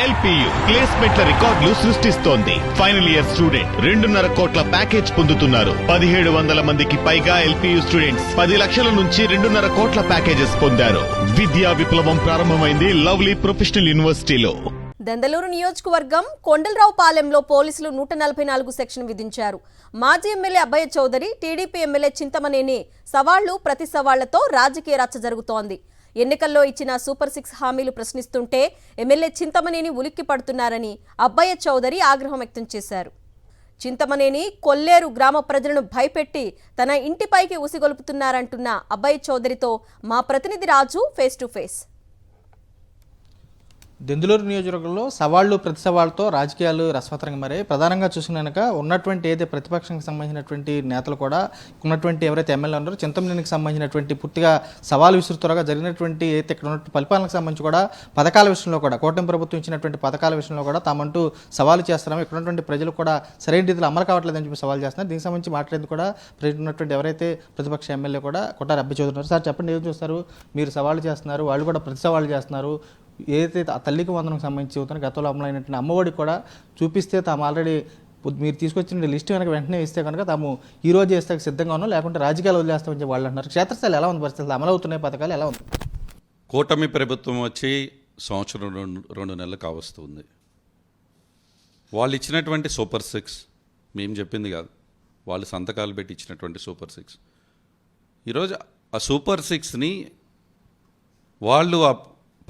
LPU ప్లేస్మెంట్ల రికార్డులు సృష్టిస్తోంది. Final year student 2.5 కోట్ల ప్యాకేజ్ పొందుతున్నారు. 1700 మందికి పైగా ఎల్పియు స్టూడెంట్స్ 10 లక్షల నుంచి 2.5 కోట్ల ప్యాకేజెస్ పొందారు. విద్యా విప్లవం ప్రారంభమైంది లవ్లీ ప్రొఫెషనల్ యూనివర్సిటీలో. దెందలూరు నియోజకవర్గం కొండలరావుపాలెంలో పోలీసులు 144 సెక్షన్ విధించారు. మాజీ MLA Abbayya Chowdary, TDP MLA Chintamaneni సవాళ్లు ప్రతి సవాళ్లతో రాజకీయ రచ్చ జరుగుతోంది. ఎన్నికల్లో ఇచ్చిన సూపర్ 6 హామీలు ప్రశ్నిస్తుంటే ఎమ్మెల్యే చింతమనేని ఉలిక్కి పడుతున్నారని అబ్బయ్య చౌదరి ఆగ్రహం వ్యక్తం చేశారు. చింతమనేని కొల్లేరు గ్రామ ప్రజలను భయపెట్టి తన ఇంటిపైకి ఉసిగొలుపుతున్నారంటున్న అబ్బయ్య చౌదరితో మా ప్రతినిధి రాజు ఫేస్ టు ఫేస్. దెందులూరు నియోజకవర్గంలో సవాళ్లు ప్రతి సవాళ్లతో రాజకీయాలు రసవత్తరంగా మారాయి. ప్రధానంగా చూసుకున్నాక ఉన్నటువంటి ఏదైతే ప్రతిపక్షానికి సంబంధించినటువంటి నేతలు కూడా ఉన్నటువంటి ఎవరైతే ఎమ్మెల్యే ఉన్నారో చింతమనేనికి సంబంధించినటువంటి పూర్తిగా సవాలు విసురుతారుగా జరిగినటువంటి ఏదైతే ఇక్కడ ఉన్నటువంటి పరిపాలనకు సంబంధించి కూడా పథకాల విషయంలో కూడా కూటమి ప్రభుత్వం ఇచ్చినటువంటి పథకాల విషయంలో కూడా తామంటూ సవాలు చేస్తున్నాము, ఇక్కడ ఉన్నటువంటి ప్రజలు కూడా సరైన రీతిలో అమలు కావట్లేదని చెప్పి సవాల్ చేస్తున్నారు. దీనికి సంబంధించి మాట్లాడేది కూడా ఉన్నటువంటి ఎవరైతే ప్రతిపక్ష ఎమ్మెల్యే కూడా కొట్టారి అబ్బయ్య చౌదరి ఉన్నారు. సార్ చెప్పండి, ఏం చూస్తారు? మీరు సవాళ్ళు చేస్తున్నారు, వాళ్ళు కూడా ప్రతి సవాళ్ళు చేస్తున్నారు. ఏదైతే తల్లికి వందనకు సంబంధించి చెబుతున్నా గతంలో అమలైనటువంటి అమ్మఒడి కూడా చూపిస్తే తాము ఆల్రెడీ మీరు తీసుకొచ్చిన లిస్టు కనుక వెంటనే ఇస్తే కనుక తాము ఈ రోజు చేస్తే సిద్ధంగా ఉన్నాం, లేకుంటే రాజకీయాలు వదిలేస్తామని చెప్పి వాళ్ళు అంటున్నారు. క్షేత్రస్థాయిలో ఎలా ఉంది పరిస్థితులు? అమలవుతున్నాయి పథకాలు ఎలా ఉంది? కూటమి ప్రభుత్వం వచ్చి సంవత్సరం 2 నెలలు కావస్తుంది. వాళ్ళు ఇచ్చినటువంటి సూపర్ 6 మేము చెప్పింది కాదు, వాళ్ళు సంతకాలు పెట్టి ఇచ్చినటువంటి సూపర్ 6. ఈరోజు ఆ సూపర్ 6ని వాళ్ళు ఆ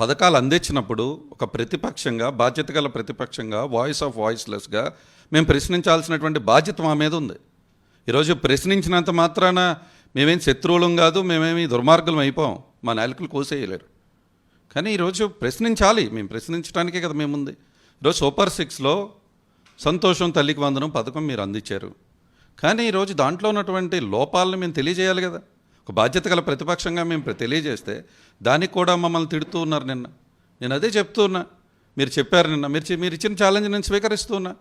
పథకాలు అందించినప్పుడు ఒక ప్రతిపక్షంగా, బాధ్యత గల ప్రతిపక్షంగా, వాయిస్ ఆఫ్ వాయిస్లెస్గా మేము ప్రశ్నించాల్సినటువంటి బాధ్యత మా మీద ఉంది. ఈరోజు ప్రశ్నించినంత మాత్రాన మేమేం శత్రువులం కాదు, మేమేమి దుర్మార్గులం అయిపోం, మా నాయకులు కోసేయలేరు. కానీ ఈరోజు ప్రశ్నించాలి, మేము ప్రశ్నించడానికే కదా మేముంది. ఈరోజు సూపర్ 6లో సంతోషం తల్లికి వందనం పథకం మీరు అందించారు, కానీ ఈరోజు దాంట్లో ఉన్నటువంటి లోపాలను మేము తెలియజేయాలి కదా. ఒక బాధ్యత గల ప్రతిపక్షంగా మేము తెలియజేస్తే దానికి కూడా మమ్మల్ని తిడుతూ ఉన్నారు. నేను అదే చెప్తూ ఉన్నా, మీరు చెప్పారు నిన్న, మీరు ఇచ్చిన ఛాలెంజ్ నేను స్వీకరిస్తూ ఉన్నా.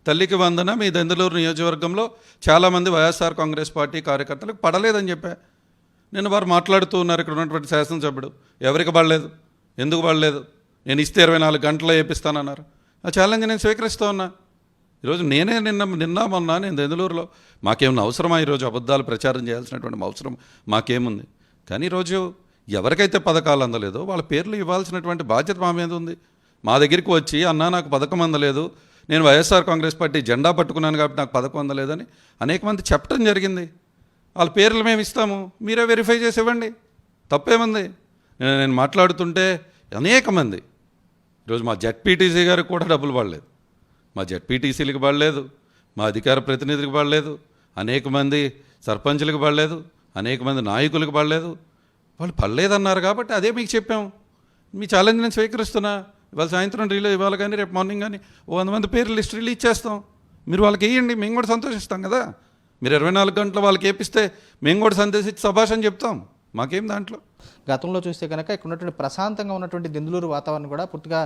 తల్లికి వందన మీ దెందులూరు నియోజకవర్గంలో చాలామంది వైఎస్ఆర్ కాంగ్రెస్ పార్టీ కార్యకర్తలకు పడలేదని చెప్పా. నేను వారు మాట్లాడుతూ ఉన్నారు, ఇక్కడ ఉన్నటువంటి శాసనసభ్యుడు ఎవరికి పడలేదు, ఎందుకు పడలేదు, నేను ఇస్తే 24 గంటల్లో వేపిస్తానన్నారు. ఆ ఛాలెంజ్ నేను స్వీకరిస్తూ ఉన్నా. ఈరోజు నేనే నిన్న మొన్న నేను దెందులూరులో మాకేమన్నా అవసరమా ఈరోజు అబద్ధాలు ప్రచారం చేయాల్సినటువంటి అవసరం మాకేముంది? కానీ ఈరోజు ఎవరికైతే పథకాలు అందలేదో వాళ్ళ పేర్లు ఇవ్వాల్సినటువంటి బాధ్యత మా మీద ఉంది. మా దగ్గరికి వచ్చి అన్నా నాకు పథకం అందలేదు, నేను వైఎస్ఆర్ కాంగ్రెస్ పార్టీ జెండా పట్టుకున్నాను కాబట్టి నాకు పథకం అందలేదని అనేక మంది చెప్పడం జరిగింది. వాళ్ళ పేర్లు మేము ఇస్తాము, మీరే వెరిఫై చేసి ఇవ్వండి, తప్పేముంది? నేను మాట్లాడుతుంటే అనేక మంది ఈరోజు మా జెడ్పీటీసీ గారికి కూడా డబ్బులు పడలేదు, మా జెడ్పీటీసీలకు పడలేదు, మా అధికార ప్రతినిధులకు పడలేదు, అనేక మంది సర్పంచులకు పడలేదు, అనేక మంది నాయకులకు పడలేదు. వాళ్ళు పడలేదన్నారు కాబట్టి అదే మీకు చెప్పాము. మీ ఛాలెంజ్ నేను స్వీకరిస్తున్నా. ఇవాళ సాయంత్రం ఇవాళ కానీ రేపు మార్నింగ్ కానీ 100 మంది పేర్లు లిస్ట్ రిలీజ్ చేస్తాం. మీరు వాళ్ళకి వేయండి, మేము కూడా సంతోషిస్తాం కదా. మీరు 24 గంటలు వాళ్ళకి వేపిస్తే మేము కూడా సంతోషించి శభాష్ చెప్తాం, మాకేం దాంట్లో. గతంలో చూస్తే కనుక ఇక్కడ ఉన్నటువంటి ప్రశాంతంగా ఉన్నటువంటి దెందులూరు వాతావరణం కూడా పూర్తిగా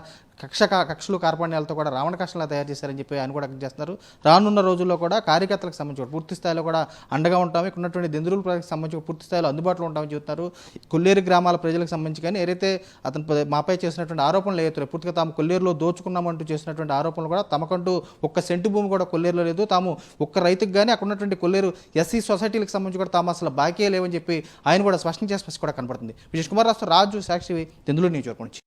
కక్షలు కార్పణ్యాలతో కూడా రావణ కక్షలా తయారు చేశారని చెప్పి ఆయన కూడా చేస్తున్నారు. రానున్న రోజుల్లో కూడా కార్యకర్తలకు సంబంధించి పూర్తి స్థాయిలో కూడా అండగా ఉంటాము, ఇక్కడ ఉన్నటువంటి దెందులూరు ప్రజలకు సంబంధించి పూర్తి స్థాయిలో అందుబాటులో ఉంటామని చెబుతున్నారు. కొల్లేరు గ్రామాల ప్రజలకు సంబంధించి కానీ ఏదైతే అతను మాపై చేసినటువంటి ఆరోపణలు ఏవైతే పూర్తిగా తాము కొల్లేరులో దోచుకున్నామంటూ చేసినటువంటి ఆరోపణలు కూడా తమకంటూ ఒక్క సెంటు భూమి కూడా కొల్లేరులో లేదు, తాము ఒక్క రైతుకు కానీ అక్కడ ఉన్నటువంటి కొల్లేరు ఎస్సీ సొసైటీలకు సంబంధించి కూడా తాము అసలు బాకీ లేవని చెప్పి ఆయన కూడా స్పష్టం చేసి కూడా కనపడుతుంది. విజయ్ కుమార్ రాజు, సాక్షి, దెందులూరు నియోజకవర్గం నుంచి.